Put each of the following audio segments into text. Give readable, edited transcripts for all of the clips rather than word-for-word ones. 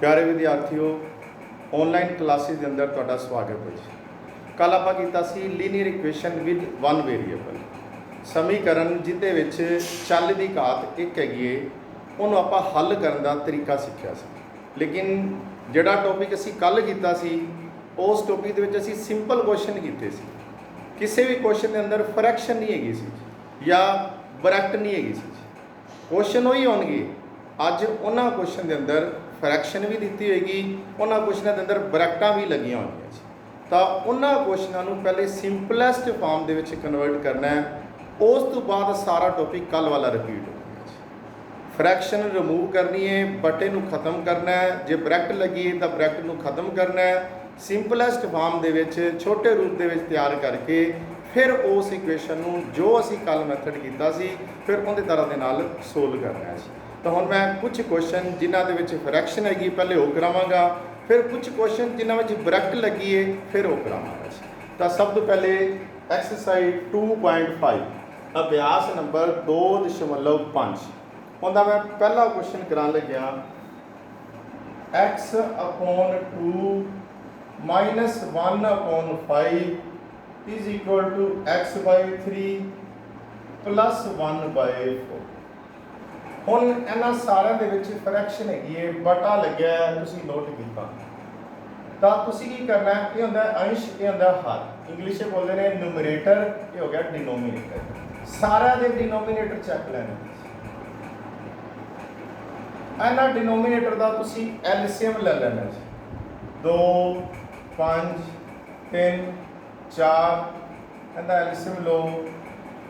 प्यारे विद्यार्थियों, online classes के अंदर तुहाडा स्वागत है जी। कल आपां कीता सी linear equation with one variable समीकरण जिहदे विच चल दी घात एक हैगी है, उहनूं आपां हल करन दा तरीका सीखिया सी। लेकिन जिहड़ा टॉपिक असीं कल कीता सी उस टॉपिक दे विच असीं सिंपल क्वेश्चन कीते सी। किसी भी क्वेश्चन के अंदर फ्रैक्शन नहीं हैगी सी या ब्रैकेट नहीं हैगी सी। क्वेश्चन वही आउणगे। अज उन्हां क्वेश्चन के अंदर फ्रैक्शन भी दी होएगी, उन्होंने क्वेश्चनों के अंदर ब्रैकटा भी लगिया होंगे। तो उन्होंने क्वेश्चनों को पहले सिंपलैसट फॉर्म के कन्वर्ट करना है, उस तो बाद सारा टॉपिक कल वाला रिपीट हो गया। फ्रैक्शन रिमूव करनी है, बटे को खत्म करना है, जो ब्रैकट लगी है तो ब्रैकट को खत्म करना है, सिंपलैसट फॉर्म के छोटे रूप के तैयार करके फिर उस इक्वेशन को जो असी कल मैथड किया फिर उनके तरह के नाल सोल्व करना है। तो हुण मैं कुछ क्वेश्चन जिन्हों के फ्रैक्शन हैगी पहले वो करावांगा, फिर कुछ क्वेश्चन जिन्होंने ब्रैकट लगी है फिर वो करावांगा। तो सब तो पहले एक्सरसाइज 2.5 अभ्यास नंबर 2.5 उनका मैं पहला क्वेश्चन करा लग्या। x/2 -1/5 is equal to x/3 +1/4। हुण इन्हां सारिਆਂ ਦੇ ਵਿੱਚ फ्रैक्शन हैगी है, बटा लग्या तुसीं नोट किया। तो तुसीं की करना है, ये होंदा अंश, ये होंदा हर। इंग्लिश में बोलते हैं न्यूमरेटर, ये हो गया डिनोमीनेटर। सारिਆਂ ਦੇ डिनोमीनेटर चक लैने। इन्हां डिनोमीनेटर का तुसीं एलसीएम ले लेना। 2 5 3 4 इहदा एलसीएम लो।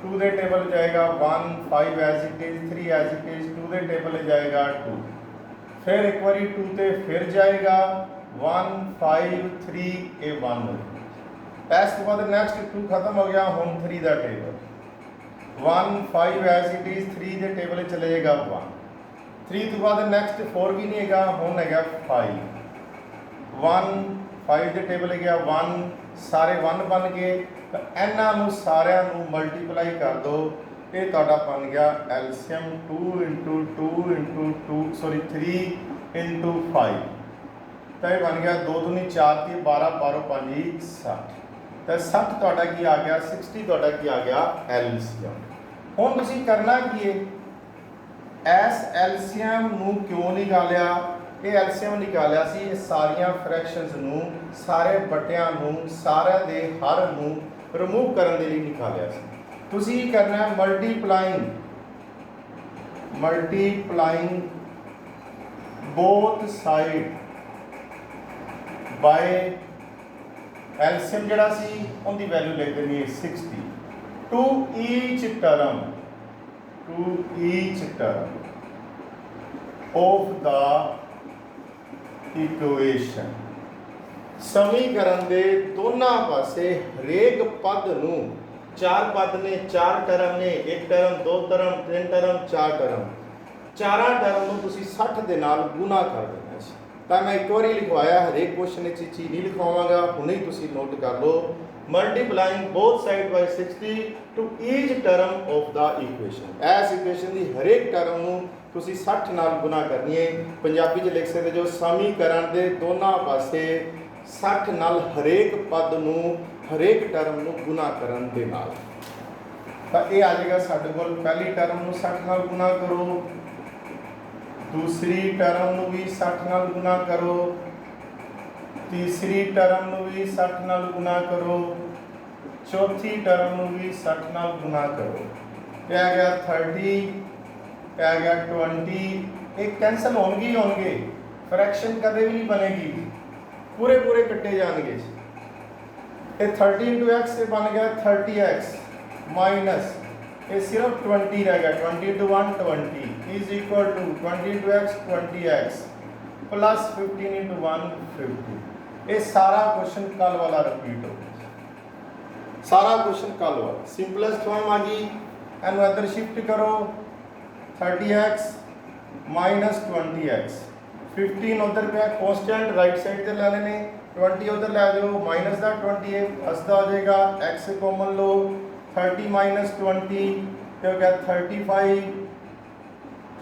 2 के टेबल जाएगा 1 5 as it is, 3 as it is, 2 के टेबल जाएगा 2, फिर एक बारी 2 ते फिर जाएगा 1 5 3 ए 1 इस तो बाद नैक्सट 2 खत्म हो गया। हुण 3 का टेबल 1 5 एज इट इज, 3 के टेबल चले जाएगा 1, 3 तो बाद नैक्सट 4 भी नहीं है, हुण है 5 1 5 के टेबल गया 1, सारे 1 बन गए। तो इन्हों सारिया मल्टीप्लाई कर दो, ये बन गया एलसीएम 2 × 2 × 2 सॉरी 3 × 5। तो यह बन गया 2 दूनी 4 की 12 12 5 60। तो 60 तुहाडा की आ गया, 60 तुहाडा की आ गया एलसीएम। हुण तुसीं करना की है, इस एलसीएम नूं क्यों निकालिया? ये एलसीएम निकालिया सी सारिया फ्रैक्शनस नूं, सारे बटियां नूं, सारे दे हर नूं रिमूव करने के लिए निकालिया सी। तुसीं की करना है multiplying both side by LCM जिहड़ा सी उनकी वैल्यू लिख देनी है 60 to each term of the equation. समीकरण के दोनों पासे हरेक पद नूं, 4 पद ने, 4 टर्म ने, 1 term 2 term 3 term 4 term, 4 term नूं तुसीं 60 दे नाल गुना कर देना। तो मैं एक बार लिखवाया, हरेक क्वेश्चन में चीज़ नहीं लिखवावांगा, हुणे ही तुसीं नोट कर लो। Multiplying both side by 60 to each term of the equation. इस इक्वेशन की हरेक टर्म नूं तुसीं 60 नाल गुना करनी है। पंजाबी च लिख सकते जो समीकरण के दोनों पासे 60 नाल हरेक पद नूं, हरेक टर्म नूं गुना करन दे नाल। तो ये आ जाएगा साडे कोल, पहली टर्म नूं 60 नाल गुना करो, दूसरी टर्म नूं भी 60 नाल गुना करो, तीसरी टर्म नूं भी 60 नाल गुना करो, चौथी टर्म नूं भी 60 नाल गुना करो। यह आ गया 30, यह आ गया 20। एक कैंसल होंगे ही होंगे, फ्रैक्शन कदे भी नहीं बनेगी, पूरे पूरे कट्टे जाएंगे। ये 30 × x से बन गया 30x माइनस ये सिर्फ 20 रह गया, 20 × 1 20 is equal to 20 × x 20x plus 15 × 1 50। ये सारा क्वेश्चन कल वाला रिपीट हो गया, सारा क्वेश्चन कल वाला। सिंपलेस्ट फॉर्म आ गई, इन्हू इधर शिफ्ट करो 30x माइनस 20x, 15 उधर पे कॉन्स्टेंट राइट साइड से ले लेने, 20 उधर ले जाओ, माइनस का 20 है हंसता हो जाएगा, x कॉमन लो, 30 माइनस 20 तो क्या 35,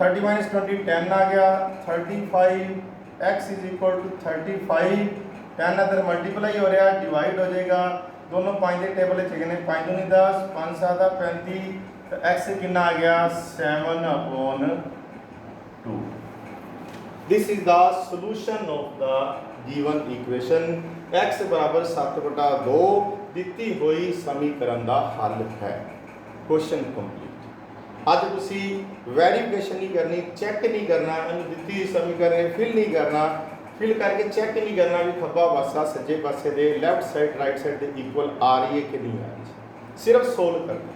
30 माइनस 20 10 आ गया, 35 x इज इक्वल टू 35 10 इधर मल्टीप्लाई हो रहा डिवाइड हो जाएगा दोनों 5 के टेबल ने 5 दूनी 10 5 7 35 तो x कितना आ गया 7/2 this is the solution of the given equation x बराबर 7/2 ਦਿੱਤੀ ਹੋਈ ਸਮੀਕਰਨ ਦਾ ਹੱਲ ਹੈ क्वेश्चन कंप्लीट ਅੱਜ ਤੁਸੀਂ ਵੈਰੀਫਿਕੇਸ਼ਨ ਨਹੀਂ ਕਰਨੀ ਚੈੱਕ ਨਹੀਂ ਕਰਨਾ ਇਹਨੂੰ ਦਿੱਤੀ ਸਮੀਕਰਨ ਫਿਲ ਨਹੀਂ ਕਰਨਾ ਫਿਲ ਕਰਕੇ ਚੈੱਕ ਨਹੀਂ ਕਰਨਾ ਵੀ ਖੱਬਾ ਪਾਸਾ ਸੱਜੇ ਪਾਸੇ ਦੇ ਲੈਫਟ ਸਾਈਡ ਰਾਈਟ ਸਾਈਡ ਦੇ ਇਕੁਅਲ ਆ ਰਹੀ ਹੈ ਕਿ ਨਹੀਂ ਆ ਰਹੀ ਸਿਰਫ ਸੋਲਵ ਕਰਨਾ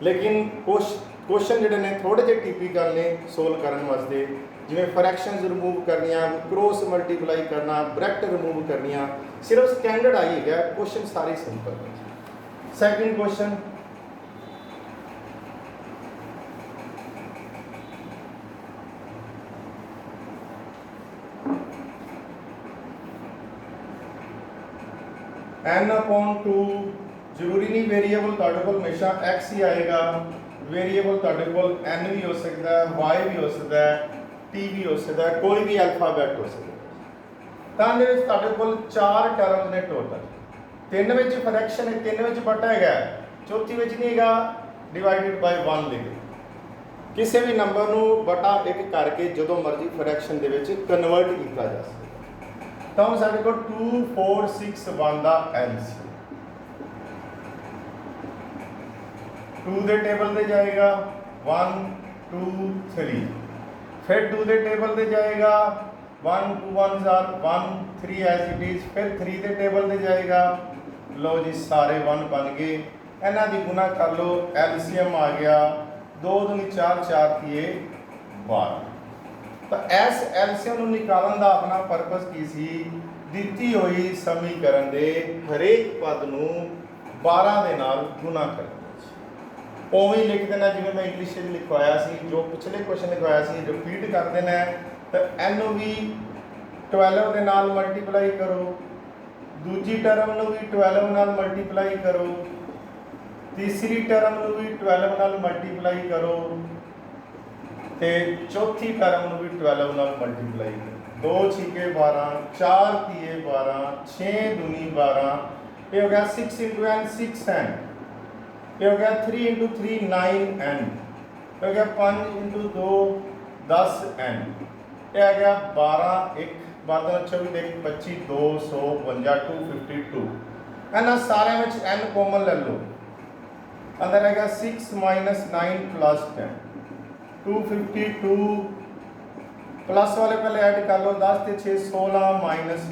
ਲੇਕਿਨ क्वेश्चन ਜਿਹੜੇ ਨੇ ਥੋੜੇ ਜਿਹੇ ਟਿਪੀਕਲ ਨੇ ਸੋਲਵ ਕਰਨ ਵਾਸਤੇ ਜਿਵੇਂ ਫਰੈਕਸ਼ਨਸ ਰਿਮੂਵ ਕਰਨੀਆਂ ਕ੍ਰੋਸ ਮਲਟੀਪਲਾਈ ਕਰਨਾ ਬ੍ਰੈਕਟ ਰਿਮੂਵ ਕਰਨੀਆਂ सिर्फ स्टैंडर्ड आई है क्वेश्चन सारे सिंपल है सेकंड क्वेश्चन n/2 जरूरी नहीं वेरिएबल ਤੁਹਾਡੇ ਕੋਲ ਹਮੇਸ਼ਾ x ही आएगा वेरिएबल ਤੁਹਾਡੇ ਕੋਲ n भी हो सकता है y भी हो सकता है t भी हो सकता है कोई भी अल्फाबेट हो सकता है ਤਾਂ ਦੇ ਵਿੱਚ ਤੁਹਾਡੇ ਕੋਲ 4 ਟਰਮਸ ਨੇ ਟੋਟਲ ਤਿੰਨ ਵਿੱਚ ਫਰੈਕਸ਼ਨ ਹੈ ਤਿੰਨ ਵਿੱਚ ਬਟਾ ਹੈਗਾ ਚੌਥੀ ਵਿੱਚ ਨਹੀਂ ਹੈਗਾ ਡਿਵਾਈਡਡ ਬਾਈ 1 ਲਿਖ ਕਿਸੇ ਵੀ ਨੰਬਰ ਨੂੰ ਬਟਾ 1 ਕਰਕੇ ਜਦੋਂ ਮਰਜ਼ੀ ਫਰੈਕਸ਼ਨ ਦੇ ਵਿੱਚ ਕਨਵਰਟ ਕੀਤਾ ਜਾ ਸਕਦਾ ਤਾਂ ਸਾਡੇ ਕੋਲ 2 4 6 1 ਦਾ ਐਲਸੀਐਮ 2 ਦੇ ਟੇਬਲ ਤੇ ਜਾਏਗਾ 1 2 3 फिर 2 ਦੇ ਟੇਬਲ ਤੇ ਜਾਏਗਾ 1 2 1s are 1 3 as it is फिर 3 ਦੇ ਟੇਬਲ ਤੇ ਜਾਏਗਾ ਲਓ ਜੀ ਸਾਰੇ 1 ਬਣ ਗਏ ਇਹਨਾਂ ਦੀ ਗੁਣਾ ਕਰ ਲਓ ਐਲਸੀਐਮ ਆ ਗਿਆ 2 2 4 4 3 12 ਤਾਂ ਇਸ ਐਲਸੀਐਮ ਨੂੰ ਨਿਕਾਲਣ ਦਾ ਆਪਣਾ ਪਰਪਸ ਕੀ ਸੀ ਦਿੱਤੀ ਹੋਈ ਸਮੀਕਰਨ ਦੇ ਹਰੇਕ ਪਦ ਨੂੰ 12 ਦੇ ਨਾਲ ਗੁਣਾ ਕਰਨਾ ਉਵੇਂ ਲਿਖ ਦੇਣਾ ਜਿਵੇਂ ਮੈਂ ਇੰਗਲਿਸ਼ ਵਿੱਚ ਲਿਖਵਾਇਆ ਸੀ ਜੋ ਪਿਛਲੇ ਕੁਐਸਚਨ ਲਿਖਵਾਇਆ ਸੀ ਰਿਪੀਟ ਕਰ ਦੇਣਾ ਤਾਂ n ਨੂੰ ਵੀ 12 ਦੇ ਨਾਲ ਮਲਟੀਪਲਾਈ ਕਰੋ ਦੂਜੀ ਟਰਮ ਨੂੰ ਵੀ 12 ਨਾਲ ਮਲਟੀਪਲਾਈ ਕਰੋ ਤੀਸਰੀ ਟਰਮ ਨੂੰ ਵੀ 12 ਨਾਲ ਮਲਟੀਪਲਾਈ ਕਰੋ ਤੇ ਚੌਥੀ ਟਰਮ ਨੂੰ ਵੀ 12 ਨਾਲ ਮਲਟੀਪਲਾਈ ਕਰੋ 2 ਛੀਕੇ 12 4 ਤੀਏ 12 6 दूनी 12 ਇਹ ਹੋ ਗਿਆ 6 × n 6n ये हो गया 3 × 3 9n हो गया 5 × 2 10n ये आ गया 12 1 12 24 1 25 252 252 एना सारे में n कॉमन ले लो अंदर आएगा 6 - 9 + 10 252 प्लस वाले पहले ऐड कर लो 10 ते 6 16 -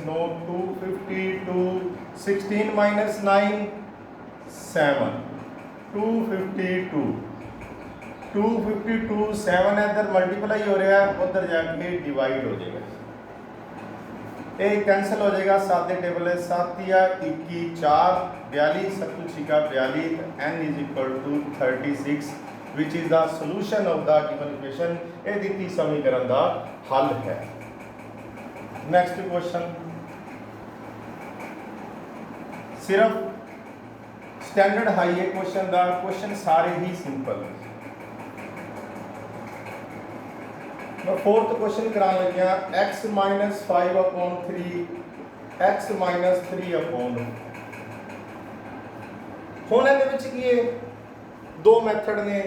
9 252 16 - 9 7 252 7 इधर मल्टीप्लाई हो रहा है उधर जाके डिवाइड हो जाएगा ये कैंसिल हो जाएगा 7 टेबल है 7 या 21 4 42 7 छिका 42 n is equal to 36 which is the solution of the given equation ये दी समीकरण का हल है नेक्स्ट क्वेश्चन सिर्फ स्टैंडर्ड हाई है क्वेश्चन सारे ही सिंपल मैं फोर्थ क्वेश्चन करा लग गया x - 5/3 x - 3/4 ਹੁਣ ਇਹਦੇ ਵਿੱਚ ਕੀ ਹੈ ਦੋ ਮੈਥਡ ਨੇ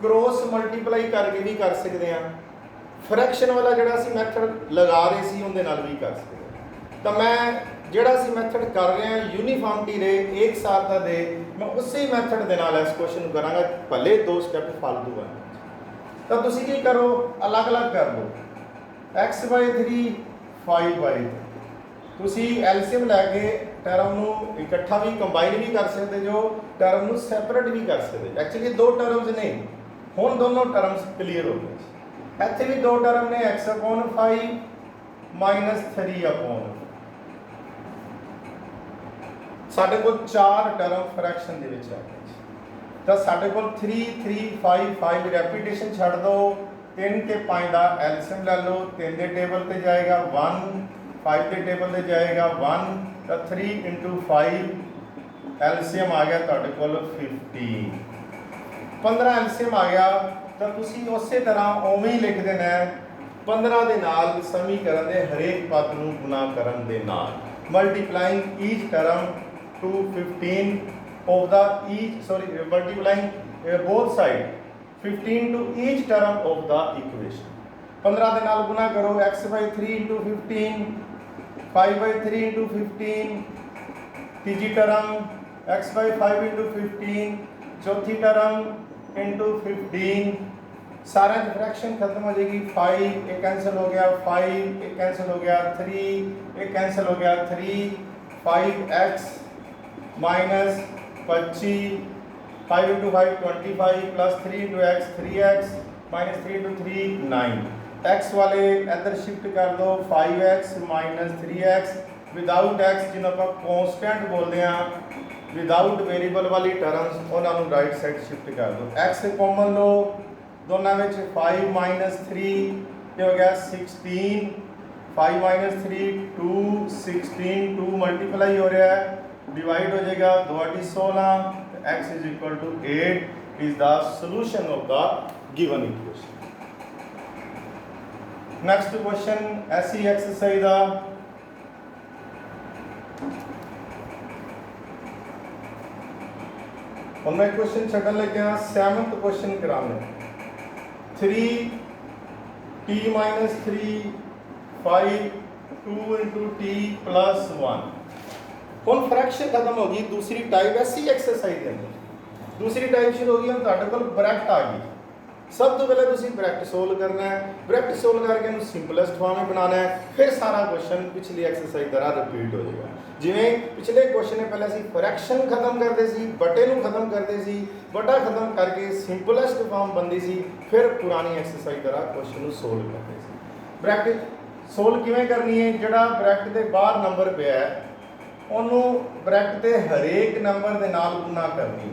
ਕ੍ਰੋਸ ਮਲਟੀਪਲਾਈ ਕਰਕੇ ਵੀ ਕਰ ਸਕਦੇ ਆ ਫਰੈਕਸ਼ਨ ਵਾਲਾ ਜਿਹੜਾ ਅਸੀਂ ਮੈਥਡ ਲਗਾ ਰਹੇ ਸੀ ਉਹਦੇ ਨਾਲ ਵੀ ਕਰ ਸਕਦੇ ਤਾਂ ਮੈਂ ਜਿਹੜਾ ਅਸੀਂ ਮੈਥਡ ਕਰ ਰਹੇ ਹਾਂ ਯੂਨੀਫਾਰਮਿਟੀ ਦੇ ਇੱਕ ਸਾਲ ਦਾ ਦੇ ਮੈਂ ਉਸੇ ਮੈਥਡ ਦੇ ਨਾਲ ਇਸ ਕੁਐਸਚਨ ਨੂੰ ਕਰਾਂਗਾ ਭਲੇ ਦੋ ਸਟੈਪ ਫालतू ਬਣ ਤਾਂ ਤੁਸੀਂ ਕੀ ਕਰੋ ਅਲੱਗ-ਅਲੱਗ ਕਰ ਲਓ x/3 5/3 ਤੁਸੀਂ ਐਲਸੀਐਮ ਲੈ ਕੇ ਟਰਮ ਨੂੰ ਇਕੱਠਾ ਵੀ ਕੰਬਾਈਨ ਵੀ ਕਰ ਸਕਦੇ ਜੋ ਟਰਮ ਨੂੰ ਸੈਪਰੇਟ ਵੀ ਕਰ ਸਕਦੇ ਐਕਚੁਅਲੀ ਦੋ ਟਰਮਸ ਨੇ ਹੁਣ ਦੋਨੋਂ ਟਰਮਸ ਕਲੀਅਰ ਹੋ ਗਏ ਇੱਥੇ ਵੀ ਦੋ ਟਰਮ ਨੇ x/5 - 3/4 ਸਾਡੇ ਕੋਲ 4 ਟਰਮ ਫਰੈਕਸ਼ਨ ਦੇ ਵਿੱਚ ਆ ਗਏ ਤਾਂ ਸਾਡੇ ਕੋਲ 3 3 5 5 ਰੈਪੀਟੇਸ਼ਨ ਛੱਡ ਦਿਓ 3 ਤੇ 5 ਦਾ ਐਲਸੀਐਮ ਲੈ ਲਓ 3 ਦੇ ਟੇਬਲ ਤੇ ਜਾਏਗਾ 1 5 ਦੇ ਟੇਬਲ ਤੇ ਜਾਏਗਾ 1 ਤਾਂ 3 × 5 ਐਲਸੀਐਮ ਆ ਗਿਆ ਤੁਹਾਡੇ ਕੋਲ 50 15 ਐਲਸੀਐਮ ਆ ਗਿਆ ਤਾਂ ਤੁਸੀਂ ਉਸੇ ਤਰ੍ਹਾਂ ਉਵੇਂ ਹੀ ਲਿਖ ਦੇਣਾ 15 ਦੇ ਨਾਲ ਸਮੀਕਰਨ ਦੇ ਹਰੇਕ ਪਦ ਨੂੰ ਗੁਣਾ ਕਰਨ ਦੇ ਨਾਲ multiplying ਈਚ term to 15 of the each multiplying both side 15 to each term of the equation 15 ਦੇ ਨਾਲ ਗੁਣਾ ਕਰੋ x by 3 into 15 5 by 3 into 15 ਤੀਜੀ ਟਰਮ x by 5 into 15 ਚੌਥੀ ਟਰਮ into 15 सारा फ्रैक्शन खत्म हो जाएगी 5 ये कैंसिल हो गया 5 ये कैंसिल हो गया 3 ये कैंसिल हो गया 3 5x minus 25 5 into 5 25 plus 3 into x 3x minus 3 into 3 9 x वाले इधर शिफ्ट कर दो 5x minus 3x without x जिन्हों ਆਪਾਂ कांस्टेंट बोलते हैं विदाउट वेरिएबल वाली टर्म्स उन्होंने राइट साइड शिफ्ट कर दो x कॉमन लो दोनों में 5 minus 3 ये हो गया 16 5 minus 3 2 16 2 मल्टीप्लाई हो रहा है डिवाइड हो जाएगा 2 8 16 x is equal to 8 is the solution of the given equation. Next question ऐसी exercise ਦਾ ਹੁਣ ਮੈਂ क्वेश्चन ਛੱਡਣ ਲੱਗਿਆ 7th क्वेश्चन ਕਰਾਂਗੇ 3t minus 3 5 2 into t plus 1 ਹੁਣ फ्रैक्शन खत्म हो गई दूसरी टाइप ऐसी एक्सरसाइज ਦੇ ਅੰਦਰ दूसरी टाइप शुरू हो गई ਹੁਣ ਤੁਹਾਡੇ ਕੋਲ ਬ੍ਰੈਕਟ ਆ ਗਈ ਸਭ ਤੋਂ ਪਹਿਲੇ ਤੁਸੀਂ ਬ੍ਰੈਕਟ ਸੋਲਵ ਕਰਨਾ ਹੈ ਬ੍ਰੈਕਟ ਸੋਲਵ ਕਰਕੇ ਇਹਨੂੰ ਸਿੰਪਲੈਸਟ ਫਾਰਮ ਵਿੱਚ ਬਣਾਉਣਾ ਹੈ ਫਿਰ ਸਾਰਾ ਕੁਐਸਚਨ ਪਿਛਲੀ ਐਕਸਰਸਾਈਜ਼ ਤਰ੍ਹਾਂ ਰਿਪੀਟ ਹੋ ਜਾਏਗਾ ਜਿਵੇਂ ਪਿਛਲੇ ਕੁਐਸਚਨ ਨੇ ਪਹਿਲੇ ਅਸੀਂ ਫ੍ਰੈਕਸ਼ਨ ਖਤਮ ਕਰਦੇ ਸੀ ਬਟੇ ਨੂੰ ਖਤਮ ਕਰਦੇ ਸੀ ਬਟਾ ਖਤਮ ਕਰਕੇ ਸਿੰਪਲੈਸਟ ਫਾਰਮ ਬਣਦੀ ਸੀ ਫਿਰ ਪੁਰਾਣੀ ਐਕਸਰਸਾਈਜ਼ ਤਰ੍ਹਾਂ ਕੁਐਸਚਨ ਨੂੰ ਸੋਲਵ ਕਰਦੇ ਸੀ ਬ੍ਰੈਕਟ ਸੋਲਵ ਕਿਵੇਂ ਕਰਨੀ ਹੈ ਜਿਹੜਾ ਬ੍ਰੈਕਟ ਦੇ ਬਾਹਰ ਨੰਬਰ ਪਿਆ ਹੈ ਉਹਨੂੰ ਬ੍ਰੈਕਟ ਦੇ ਹਰੇਕ ਨੰਬਰ ਦੇ ਨਾਲ ਗੁਣਾ ਕਰਨੀ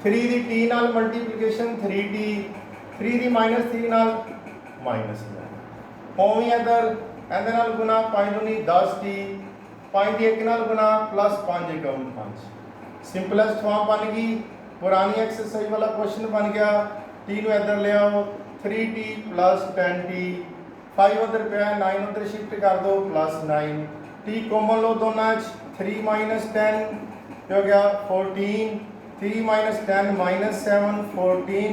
3 ਦੀ t ਨਾਲ ਮਲਟੀਪਲੀਕੇਸ਼ਨ 3t 3 ਦੀ -3 ਨਾਲ -9 ਉਵੇਂ ਇਧਰ ਇਹਦੇ ਨਾਲ ਗੁਣਾ 5 ਦੂਣੀ 10t 5 ਦੀ 1 ਨਾਲ ਗੁਣਾ ਪਲੱਸ 5 × 5 ਸਿੰਪਲੈਸਟ ਫਾਰਮ ਬਣ ਗਈ ਪੁਰਾਣੀ ਐਕਸਰਸਾਈਜ਼ ਵਾਲਾ ਕੁਐਸਚਨ ਬਣ ਗਿਆ t ਨੂੰ ਇਧਰ ਲਿਆਓ 3t 10t 5 ਉਧਰ ਪਿਆ 9 ਉਧਰ ਸ਼ਿਫਟ ਕਰ ਦਿਓ +9 t ਕਾਮਨ ਲਓ ਦੋਨਾਂ 'ਚ 3 -10 ਹੋ ਗਿਆ 14 3 -10 -7 14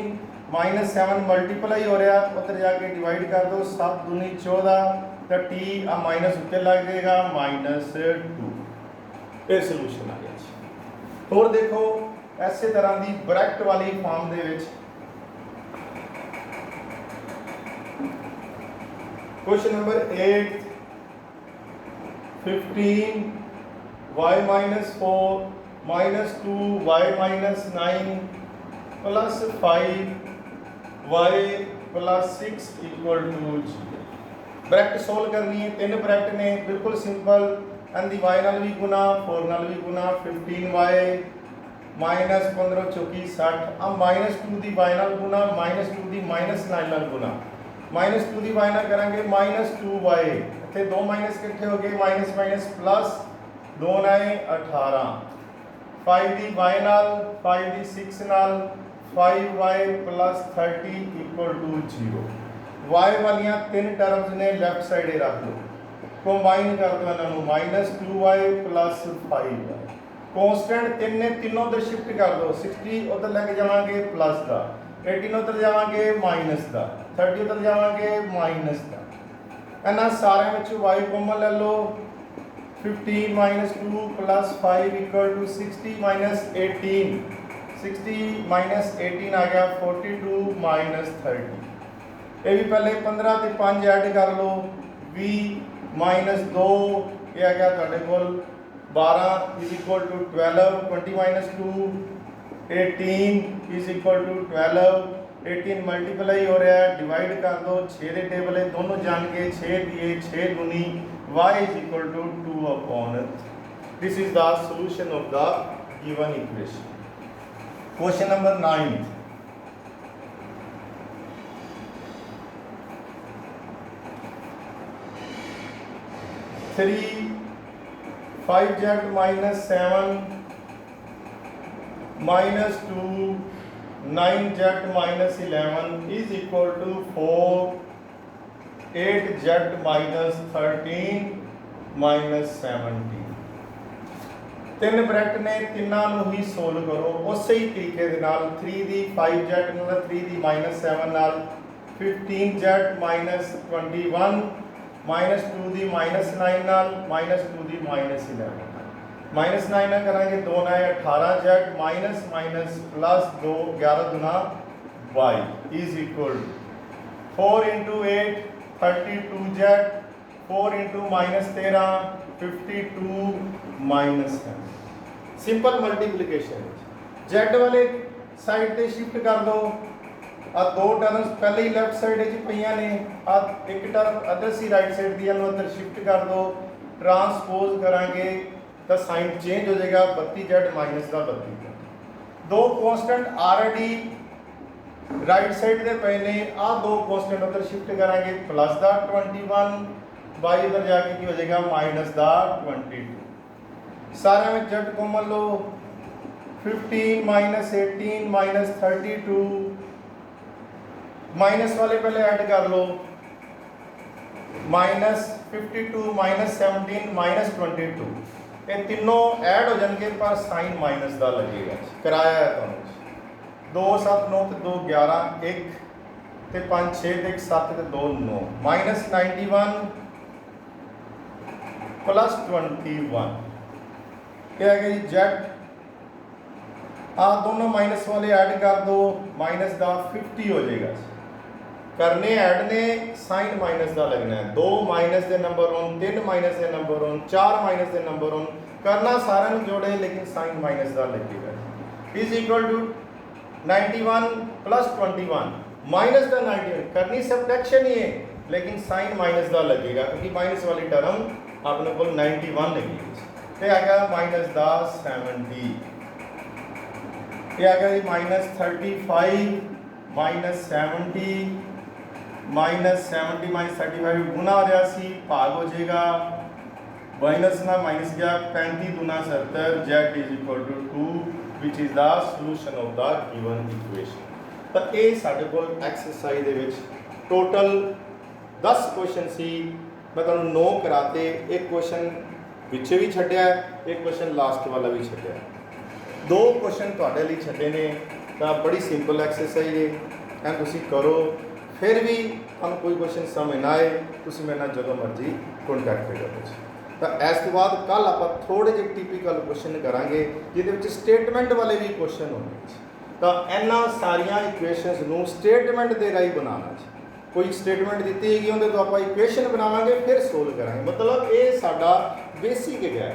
-7 मल्टीप्लाई हो रहा उधर जाके डिवाइड कर दो 7 दूनी 14 तो t आ माइनस उत्ते लग जाएगा -2 ये सोल्यूशन आ गया और देखो ऐसे तरह की ब्रैकेट वाली form they which question number 8 15 y -4 -2 y -9 plus 5 y plus 6 equal to 0 bracket solve करनी है तीन ब्रैकेट ने बिल्कुल सिंपल एंड दी y नाल भी गुना 4 नाल भी गुना 15y -15 चौकी 60 अब -2 दी y नाल गुना -2 दी -9 नाल गुना -2 दी y नाल करांगे -2y इत्थे दो माइनस इकट्ठे हो गए माइनस माइनस प्लस 2 9 18 5 ਦੀ y ਨਾਲ 5 ਦੀ 6 ਨਾਲ 5y plus 30 equal to 0 y ਵਾਲੀਆਂ ਤਿੰਨ ਟਰਮਸ ਨੇ ਲੈਫਟ ਸਾਈਡੇ ਰੱਖ ਲਓ ਕੰਬਾਈਨ ਕਰ ਦਿਓ ਇਹਨਾਂ ਨੂੰ -2y plus 5y ਕਾਂਸਟੈਂਟ ਤਿੰਨ ਨੇ ਤਿੰਨੋਂ ਉਧਰ ਸ਼ਿਫਟ ਕਰ ਦਿਓ 60 ਉਧਰ ਲੈ ਕੇ ਜਾਵਾਂਗੇ ਪਲੱਸ ਦਾ 18 ਉਧਰ ਜਾਵਾਂਗੇ ਮਾਈਨਸ ਦਾ 30 ਉਧਰ ਜਾਵਾਂਗੇ ਮਾਈਨਸ ਦਾ ਇਹਨਾਂ ਸਾਰਿਆਂ ਵਿੱਚ y ਕਾਮਨ ਲੈ ਲਓ 15 -2 plus 5 equal to 60 -18 60 -18 आ गया 42 -30 ये भी पहले 15 ਤੇ 5 ऐड कर लो 20 -2 ये आ गया ਤੁਹਾਡੇ ਕੋਲ 12 is equal to 12 20 -2 18 is equal to 12 18 multiply हो रहा है डिवाइड कर दो 6 ਦੇ ਟੇਬਲ ਹੈ दोनों जान के 6 दिए 6 दूनी y is equal to 2 upon 3 this is the solution of the given equation question number 9 3 5z minus 7 minus 2 9z minus 11 is equal to 4 8z minus 13 minus 17 तीन ब्रैकेट ने तिना ही सोल्व करो उस ही तरीके दे नाल 3 दी 5z नाल 3 दी माइनस 7 नाल 15z माइनस 21 माइनस 2 दी minus 9 नाल माइनस 2 दी माइनस 11 माइनस 9 ना करेंगे 2 ना 18z माइनस माइनस प्लस 2 11 दुना 22 is equal 4 into 8 32z 4 into minus 13 52 minus 10 simple multiplication Z वाले साइड पे शिफ्ट कर दो आ दो टर्म्स पहले ही लेफ्ट साइड च पईयां ने आ एक टर्म अदर सी राइट साइड दी नु अंदर शिफ्ट कर दो ट्रांसपोज करांगे तो साइन चेंज हो जाएगा 32z माइनस का 32 दो कांस्टेंट ऑलरेडी राइट साइड दे पए ने आ दो कांस्टेंट उधर शिफ्ट करांगे प्लस दा 21 बाई उधर जाके की हो जाएगा माइनस दा 22 सारे में z कॉमन लो 15 माइनस 18 माइनस 32 माइनस वाले पहले ऐड कर लो माइनस 52 माइनस 17 माइनस 22 ये तीनों ऐड हो जाएंगे पर साइन माइनस का लगेगा कराया है तो 2 7 9 तो 2 11 1 तो 5 6 तो 1 7 तो 2 9 माइनस 91 प्लस 21 क्या है जी जेड आ दोनों माइनस वाले ऐड कर दो माइनस का 50 हो जाएगा करने ऐड ने साइन माइनस का लगना है 2 माइनस के नंबर ऑन 3 माइनस के नंबर ऑन 4 माइनस के नंबर ऑन करना सारा जोड़े लेकिन साइन माइनस का लगेगा is equal to 91 plus 21 minus का 91 करनी सब्ट्रैक्शन ही है लेकिन साइन माइनस का लगेगा क्योंकि माइनस वाली टर्म अपने को 91 लगेगी ये आ गया माइनस का 70 ये आ गया माइनस 35 माइनस 70 माइनस 70 माइनस 35 गुना हो रहा सी भाग हो जाएगा माइनस ना माइनस गया 35 गुना 70 z is equal to 2 which is the solution of the given equation तो ये साडे कोल एक्सरसाइज दे विच टोटल 10 क्वेश्चन सी मैं तुहानू 9 कराते एक क्वेश्चन पिछे भी छड्या एक क्वेश्चन लास्ट वाला भी छड्या 2 क्वेश्चन तुहाडे लई छड्डे ने तो बड़ी सिंपल एक्सरसाइज है एंड तुसीं करो फिर भी तुहानू कोई क्वेश्चन समझ ना आए तुसीं मेरे नाल जदों मर्जी कॉन्टैक्ट करो तो इस तो बाद कल आप थोड़े जे टिपिकल क्वेश्चन करांगे जिहदे स्टेटमेंट वाले भी क्वेश्चन होंगे तो इन्हां सारियां इक्वेशनस नूं स्टेटमेंट दे राही बनाना कोई स्टेटमेंट दी हैगी उहदे तो आप इक्वेशन बनावांगे फिर सोल्व करांगे मतलब ये साडा बेसिक है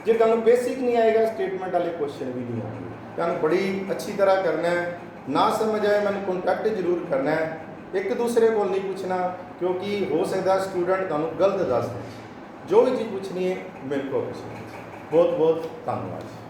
जे तुहानू बेसिक नहीं आएगा स्टेटमेंट वाले क्वेश्चन भी नहीं आएंगे तुहानू बड़ी अच्छी तरह करना है ना समझ आए मैंने कॉन्टैक्ट जरूर करना है एक दूसरे को नहीं पूछना क्योंकि हो सकता स्टूडेंट तुहानू गलत दस दे जो भी चीज़ पूछनी है मेरे को पूछनी बहुत बहुत धन्यवाद।